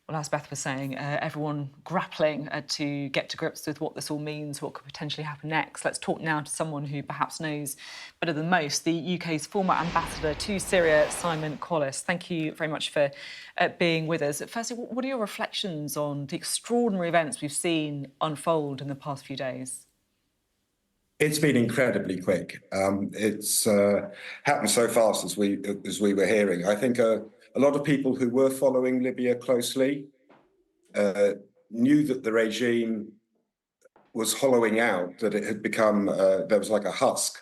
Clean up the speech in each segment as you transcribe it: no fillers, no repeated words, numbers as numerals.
Well, as Beth was saying, everyone grappling to get to grips with what this all means, what could potentially happen next. Let's talk now to someone who perhaps knows better than most, the UK's former ambassador to Syria, Simon Collis. Thank you very much for being with us. Firstly, what are your reflections on the extraordinary events we've seen unfold in the past few days? It's been incredibly quick. It's happened so fast as we were hearing. I think a lot of people who were following Libya closely knew that the regime was hollowing out, that it had become there was like a husk,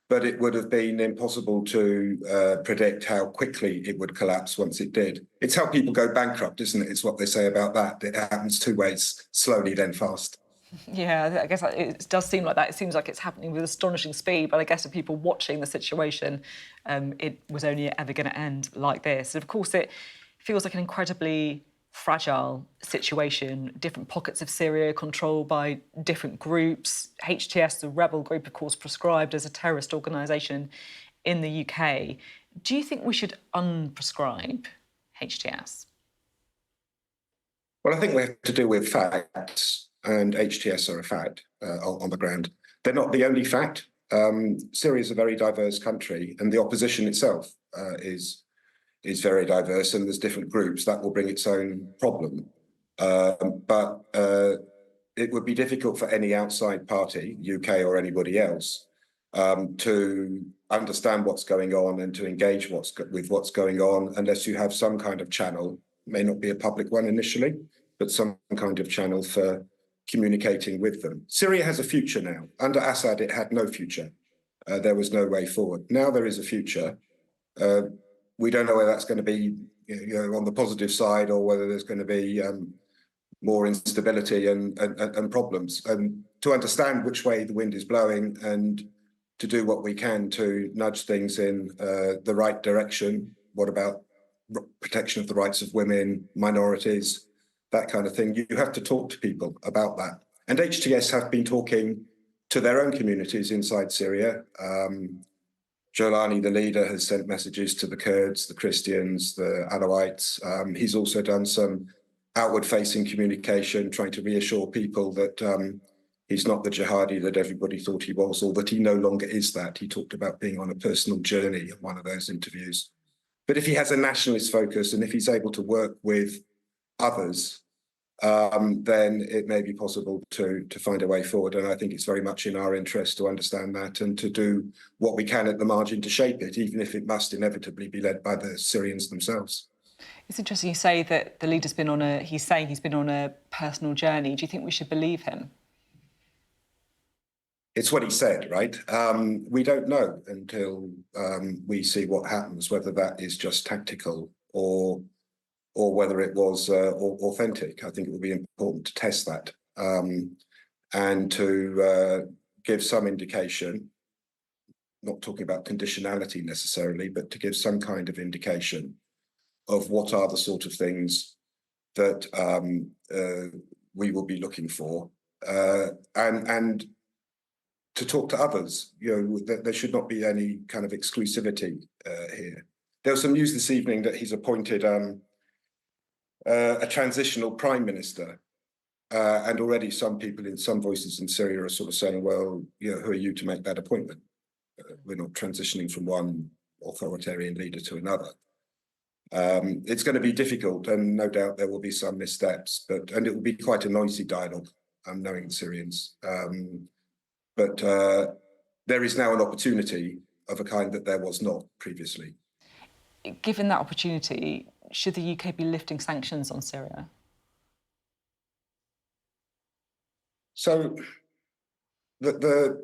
but it would have been impossible to predict how quickly it would collapse once it did. It's how people go bankrupt, isn't it? It's what they say about that. It happens two ways: slowly, then fast. Yeah, I guess it does seem like that. It seems like it's happening with astonishing speed, but I guess for people watching the situation, it was only ever going to end like this. And of course, it feels like an incredibly fragile situation. Different pockets of Syria controlled by different groups. HTS, the rebel group, of course, prescribed as a terrorist organisation in the UK. Do you think we should unprescribe HTS? Well, I think we have to deal with facts, and HTS are a fact on the ground. They're not the only fact. Syria is a very diverse country, and the opposition itself is very diverse, and there's different groups. That will bring its own problem. But it would be difficult for any outside party, UK or anybody else, to understand what's going on and to engage with what's going on unless you have some kind of channel. May not be a public one initially, but some kind of channel for communicating with them. Syria has a future now. Under Assad, it had no future. There was no way forward. Now there is a future. We don't know whether that's going to be on the positive side or whether there's going to be more instability and problems. And to understand which way the wind is blowing and to do what we can to nudge things in the right direction. What about protection of the rights of women, minorities, that kind of thing? You have to talk to people about that. And HTS have been talking to their own communities inside Syria. Jolani, the leader, has sent messages to the Kurds, the Christians, the Alawites. He's also done some outward-facing communication, trying to reassure people that he's not the jihadi that everybody thought he was, or that he no longer is that. He talked about being on a personal journey in one of those interviews. But if he has a nationalist focus and if he's able to work with others, then it may be possible to find a way forward. And I think it's very much in our interest to understand that and to do what we can at the margin to shape it, even if it must inevitably be led by the Syrians themselves. It's interesting you say that the leader's been he's saying he's been on a personal journey. Do you think we should believe him? It's what he said, right? We don't know until we see what happens, whether that is just tactical or whether it was authentic. I think it will be important to test that and to give some indication, not talking about conditionality necessarily, but to give some kind of indication of what are the sort of things that we will be looking for and to talk to others. There should not be any kind of exclusivity here. There was some news this evening that he's appointed a transitional prime minister, and already some people in some voices in Syria are sort of saying, well, who are you to make that appointment? We're not transitioning from one authoritarian leader to another. It's going to be difficult, and no doubt there will be some missteps, and it will be quite a noisy dialogue, knowing the Syrians. But there is now an opportunity of a kind that there was not previously. Given that opportunity, should the UK be lifting sanctions on Syria? So the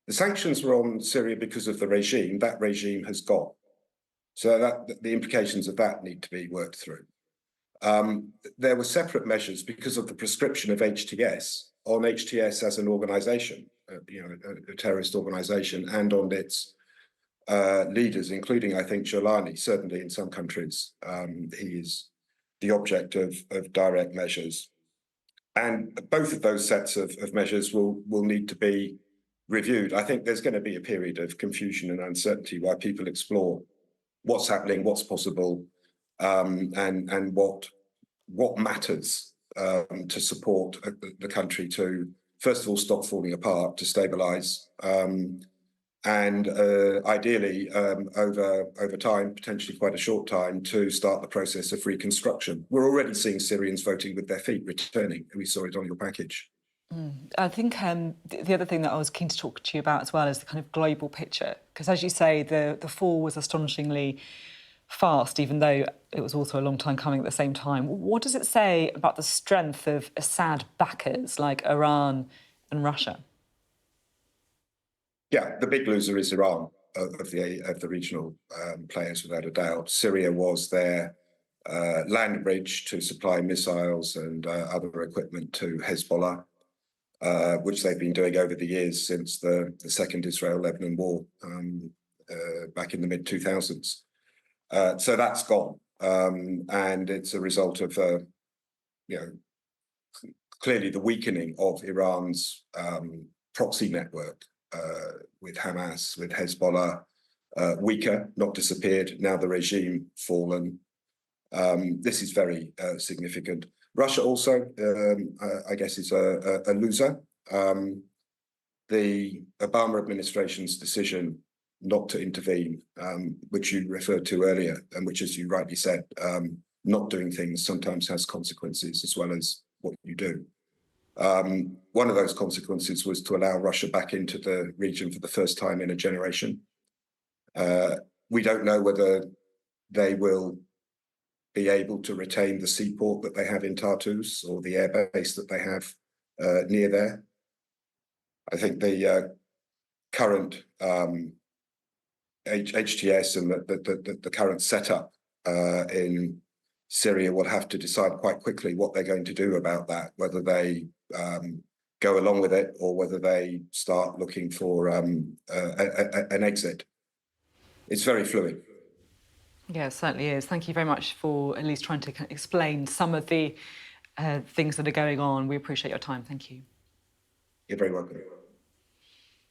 sanctions were on Syria because of the regime. That regime has gone. So that the implications of that need to be worked through. There were separate measures because of the prescription of HTS on HTS as an organisation, a terrorist organisation, and on its leaders, including, I think, Jolani. Certainly in some countries, he is the object of direct measures. And both of those sets of measures will need to be reviewed. I think there's going to be a period of confusion and uncertainty while people explore what's happening, what's possible, and what what matters to support the country to, first of all, stop falling apart, to stabilise, and ideally, over time, potentially quite a short time, to start the process of reconstruction. We're already seeing Syrians voting with their feet, returning. We saw it on your package. I think the other thing that I was keen to talk to you about as well is the kind of global picture, because as you say, the fall was astonishingly fast, even though it was also a long time coming at the same time. What does it say about the strength of Assad backers like Iran and Russia? Yeah, the big loser is Iran of the regional players, without a doubt. Syria was their land bridge to supply missiles and other equipment to Hezbollah, which they've been doing over the years since the second Israel-Lebanon war back in the mid-2000s. So that's gone, and it's a result of, clearly the weakening of Iran's proxy network with Hamas, with Hezbollah, weaker, not disappeared. Now the regime fallen. This is very significant. Russia also, I guess, is a loser. The Obama administration's decision not to intervene, which you referred to earlier, and which, as you rightly said, not doing things sometimes has consequences as well as what you do. One of those consequences was to allow Russia back into the region for the first time in a generation. We don't know whether they will be able to retain the seaport that they have in Tartus or the airbase that they have near there. I think the current HTS and the current setup in Syria will have to decide quite quickly what they're going to do about that, whether they go along with it or whether they start looking for an exit. It's very fluid. Yeah, it certainly is. Thank you very much for at least trying to explain some of the things that are going on. We appreciate your time. Thank you. You're very welcome.